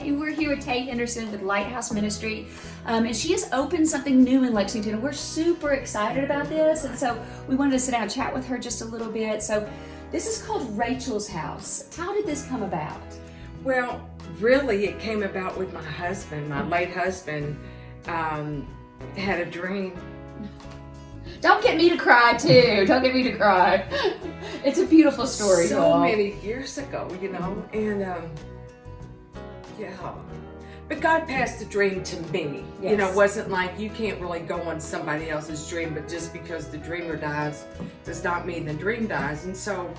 Hey, we're here with Tay Henderson with Lighthouse Ministry, and she has opened something new in Lexington, and we're super excited about this, and so we wanted to sit down and chat with her just a little bit. So this is called Rachel's House. How did this come about? Well, really it came about with my husband. My late husband had a dream. Don't get me to cry too. Don't get me to cry. It's a beautiful story. So many years ago, and yeah. But God passed the dream to me. Yes. It wasn't like you can't really go on somebody else's dream, but just because the dreamer dies does not mean the dream dies. And so,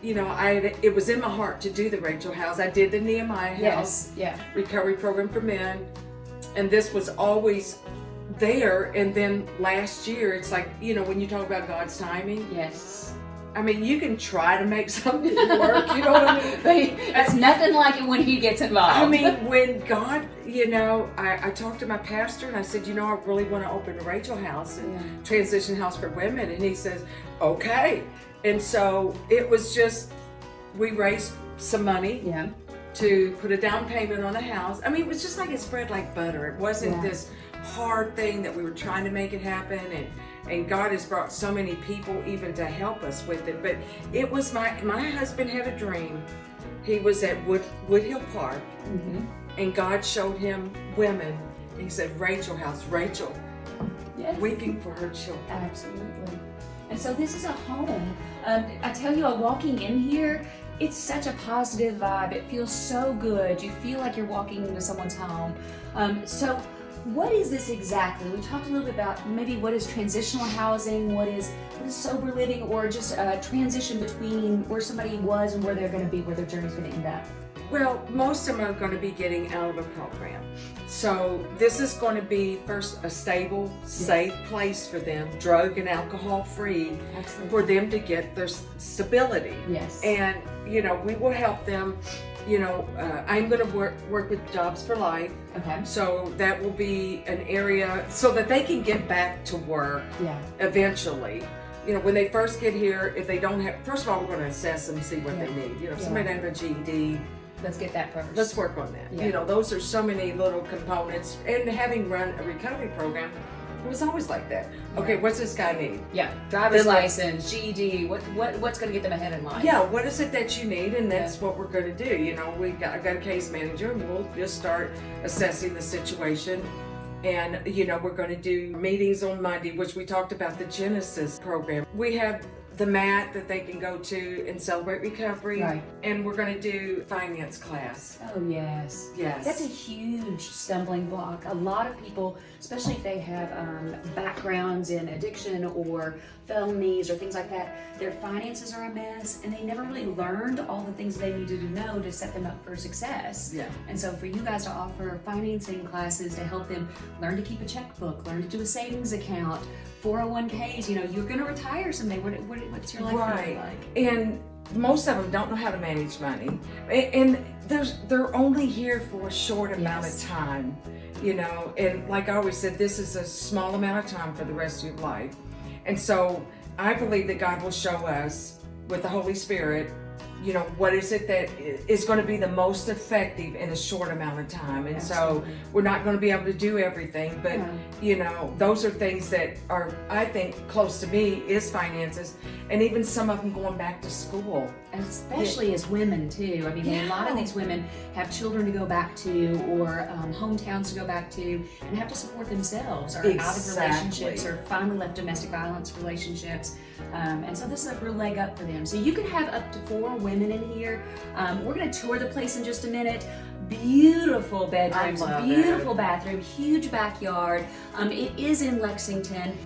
it was in my heart to do the Rachel House. I did the Nehemiah House recovery program for men, and this was always there. And then last year, it's like, when you talk about God's timing. Yes. I mean, you can try to make something work, you know what I mean? But it's nothing like it when he gets involved. I mean, when God, I talked to my pastor and I said, I really want to open a Rachel House and transition house for women. And he says, okay. And so it was just, we raised some money to put a down payment on a house. I mean, it was just like it spread like butter. It wasn't this hard thing that we were trying to make it happen. And God has brought so many people even to help us with it. But it was my husband had a dream. He was at Woodhill Park, and God showed him women. He said, Rachel House, Rachel, weeping for her children. Absolutely. And so this is a home. I tell you, walking in here, it's such a positive vibe. It feels so good. You feel like you're walking into someone's home. So what is this exactly? We talked a little bit about maybe what is transitional housing, what is sober living, or just a transition between where somebody was and where they're going to be, where their journey's going to end up. Well, most of them are going to be getting out of a program. So this is going to be first a stable, safe place for them, drug and alcohol free, for them to get their stability. Yes. And, we will help them. I'm going to work with Jobs for Life. Okay. So that will be an area so that they can get back to work eventually. When they first get here, if they don't have, first of all, we're going to assess them, see what they need. If somebody doesn't have a GED, let's get that first. let's work on that. Those are so many little components. And having run a recovery program, it was always like that. Okay, what's this guy need? Yeah, driver's license, GED, what's going to get them ahead in life? Yeah, what is it that you need? And that's what we're going to do. I got a case manager, and we'll just start assessing the situation. And, we're going to do meetings on Monday, which we talked about the Genesis program. We have the mat that they can go to and celebrate recovery. Right. And we're going to do finance class. Oh, yes. Yes. That's a huge stumbling block. A lot of people, especially if they have backgrounds in addiction or felonies or things like that, their finances are a mess, and they never really learned all the things they needed to know to set them up for success. Yeah. And so for you guys to offer financing classes to help them learn to keep a checkbook, learn to do a savings account, 401ks, you're going to retire someday. What's your life going to be like? And most of them don't know how to manage money. And they're only here for a short amount of time, and like I always said, this is a small amount of time for the rest of your life. And so I believe that God will show us with the Holy Spirit, what is it that is going to be the most effective in a short amount of time. And so we're not going to be able to do everything, but those are things that are, I think, close to me is finances, and even some of them going back to school. And especially as women too. I mean, a lot of these women have children to go back to, or hometowns to go back to, and have to support themselves, or out of relationships, or finally left domestic violence relationships. And so this is a real leg up for them. So you could have up to 4 women in here. We're going to tour the place in just a minute. Beautiful bedrooms, beautiful bathroom, huge backyard. It is in Lexington.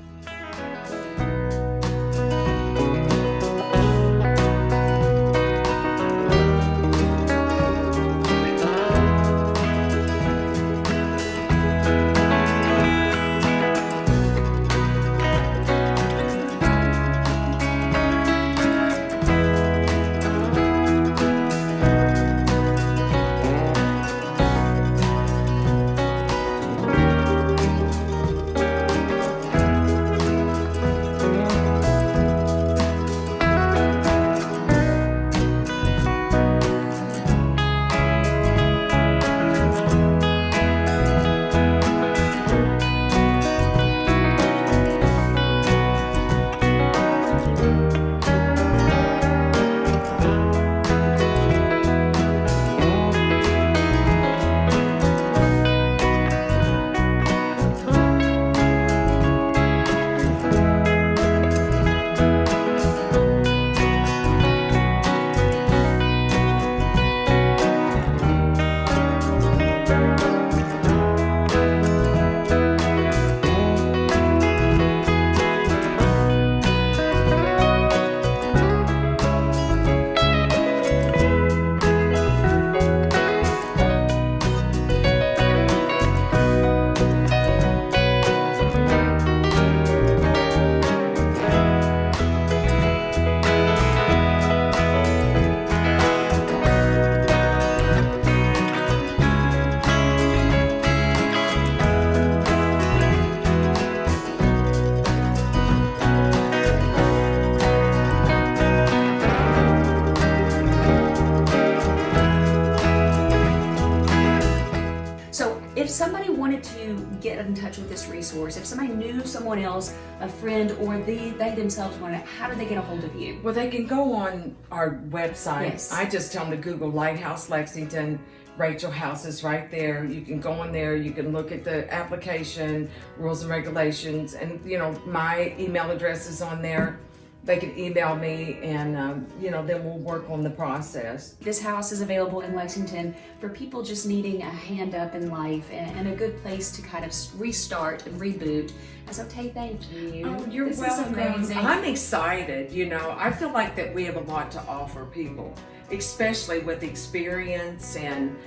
If somebody wanted to get in touch with this resource, if somebody knew someone else, a friend, or they themselves wanted, how do they get a hold of you? Well, they can go on our website. Yes. I just tell them to Google Lighthouse Lexington. Rachel House is right there. You can go in there, you can look at the application, rules and regulations, and my email address is on there. They can email me, and then we'll work on the process. This house is available in Lexington for people just needing a hand up in life and a good place to kind of restart and reboot. And so, Tay, thank you. Oh, you're this welcome. Is amazing. I'm excited. I feel like that we have a lot to offer people, especially with experience and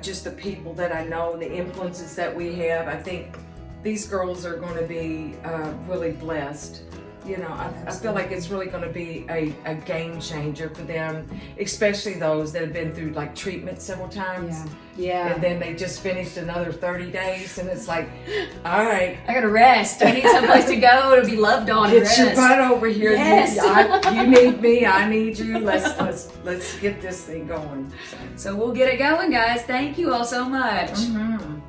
just the people that I know and the influences that we have. I think these girls are going to be really blessed. I feel like it's really going to be a game changer for them, especially those that have been through like treatment several times. Yeah. And then they just finished another 30 days, and it's like, all right, I gotta rest. I need someplace to go to be loved on. Get and rest. your butt over here. Yes. You need me. I need you. Let's get this thing going. So we'll get it going, guys. Thank you all so much. Mm-hmm.